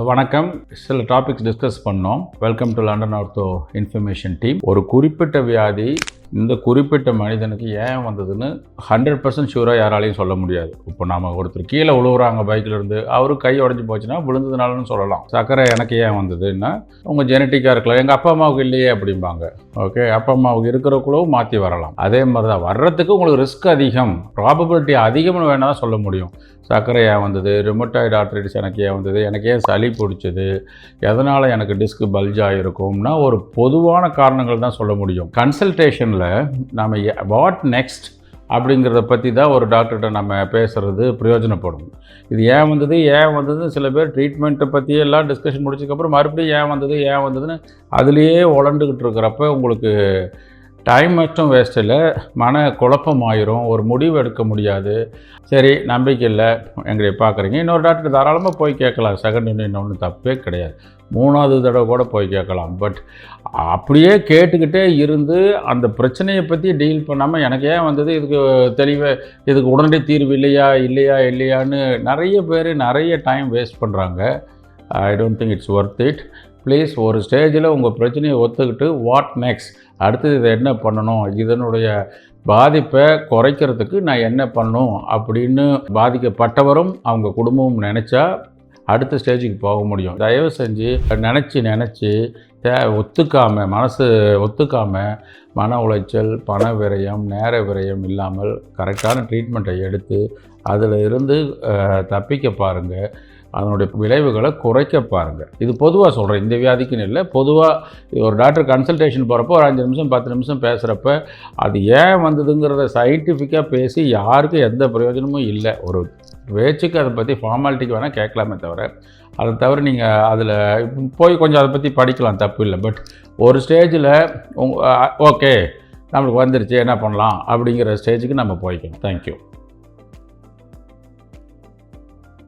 வணக்கம். சில topics discuss பண்ணோம். Welcome to London ortho information team. ஒரு குறிப்பிட்ட வியாதி இந்த குறிப்பிட்ட மனிதனுக்கு ஏன் வந்ததுன்னு 100% ஷூராக யாராலையும் சொல்ல முடியாது. இப்போ நாம் ஒருத்தர் கீழே விழுவுறாங்க பைக்கிலேருந்து, அவரு கை உடஞ்சி போச்சுன்னா விழுந்ததுனாலன்னு சொல்லலாம். சர்க்கரை எனக்கு ஏன் வந்ததுன்னா உங்கள் ஜெனட்டிக்காக இருக்கலாம், எங்கள் அப்பா அம்மாவுக்கு இல்லையே அப்படிம்பாங்க. ஓகே, அப்பா அம்மாவுக்கு இருக்கிறக்குள்ளவும் மாற்றி வரலாம். அதே மாதிரி தான் வர்றதுக்கு உங்களுக்கு ரிஸ்க் அதிகம், ப்ராபபிலிட்டி அதிகம்னு வேணால் தான் சொல்ல முடியும். சர்க்கரை ஏன் வந்தது, ரிமட்டாய்டு ஆர்த்ரைட்டிஸ் எனக்கு ஏன் வந்தது, எனக்கு ஏன் சளி பிடிச்சது, எதனால் எனக்கு டிஸ்க் பல்ஜ் ஆகிருக்கும்னா ஒரு பொதுவான காரணங்கள் தான் சொல்ல முடியும். கன்சல்டேஷனில் நம்ம வாட் நெக்ஸ்ட் அப்படிங்கிறத பற்றி தான் ஒரு டாக்டர்கிட்ட நம்ம பேசுகிறது பிரயோஜனப்படும். இது ஏன் வந்தது சில பேர் ட்ரீட்மெண்ட்டை பற்றி எல்லாம் டிஸ்கஷன் முடிச்சதுக்கப்புறம் மறுபடியும் ஏன் வந்ததுன்னு அதுலேயே உழண்டுக்கிட்டு இருக்கிறப்ப உங்களுக்கு டைம் மட்டும் வேஸ்ட் இல்லை, மன குழப்பம் ஆயிரும், ஒரு முடிவு எடுக்க முடியாது. சரி, நம்பிக்கை இல்லை எங்களை பார்க்குறீங்க, இன்னொரு டாக்டர் தாராளமாக போய் கேட்கலாம். செகண்ட் ஒன்று ஒன்றும் தப்பே கிடையாது, 3வது தடவை கூட போய் கேட்கலாம். பட் அப்படியே கேட்டுக்கிட்டே இருந்து அந்த பிரச்சனையை பற்றி டீல் பண்ணாமல் எனக்கு ஏன் வந்தது, இதுக்கு உடனடி தீர்வு இல்லையான்னு நிறைய பேர் நிறைய டைம் வேஸ்ட் பண்ணுறாங்க. I don't think it's worth it. Please ஒரு ஸ்டேஜில் உங்கள் பிரச்சனையை ஒத்துக்கிட்டு வாட் நெக்ஸ்ட், அடுத்தது இதை என்ன பண்ணணும், இதனுடைய பாதிப்பை குறைக்கிறதுக்கு நான் என்ன பண்ணணும் அப்படின்னு பாதிக்கப்பட்டவரும் அவங்க குடும்பமும் நினச்சா அடுத்த ஸ்டேஜுக்கு போக முடியும். தயவு செஞ்சு நினச்சி மனசு ஒத்துக்காமல் மன உளைச்சல், பண விரயம், நேர விரயம் இல்லாமல் கரெக்டான ட்ரீட்மெண்ட்டை எடுத்து அதில் இருந்து தப்பிக்க பாருங்கள். அதனுடைய விளைவுகளை குறைக்க பாருங்கள். இது பொதுவாக சொல்கிறேன், இந்த வியாதிக்குன்னு இல்லை, பொதுவாக ஒரு டாக்டர் கன்சல்டேஷன் போகிறப்போ ஒரு 5 நிமிஷம் 10 நிமிஷம் பேசுகிறப்ப அது ஏன் வந்ததுங்கிறத சயின்டிஃபிக்காக பேசி யாருக்கும் எந்த பிரயோஜனமும் இல்லை. ஒரு பேச்சுக்கு அதை பற்றி ஃபார்மாலிட்டிக்கு வேணால் கேட்கலாமே தவிர நீங்கள் அதில் போய் கொஞ்சம் அதை பற்றி படிக்கலாம், தப்பு இல்லை. பட் ஒரு ஸ்டேஜில் ஓகே நம்மளுக்கு வந்துருச்சு என்ன பண்ணலாம் அப்படிங்கிற ஸ்டேஜுக்கு நம்ம போய்க்கணும். தேங்க்யூ.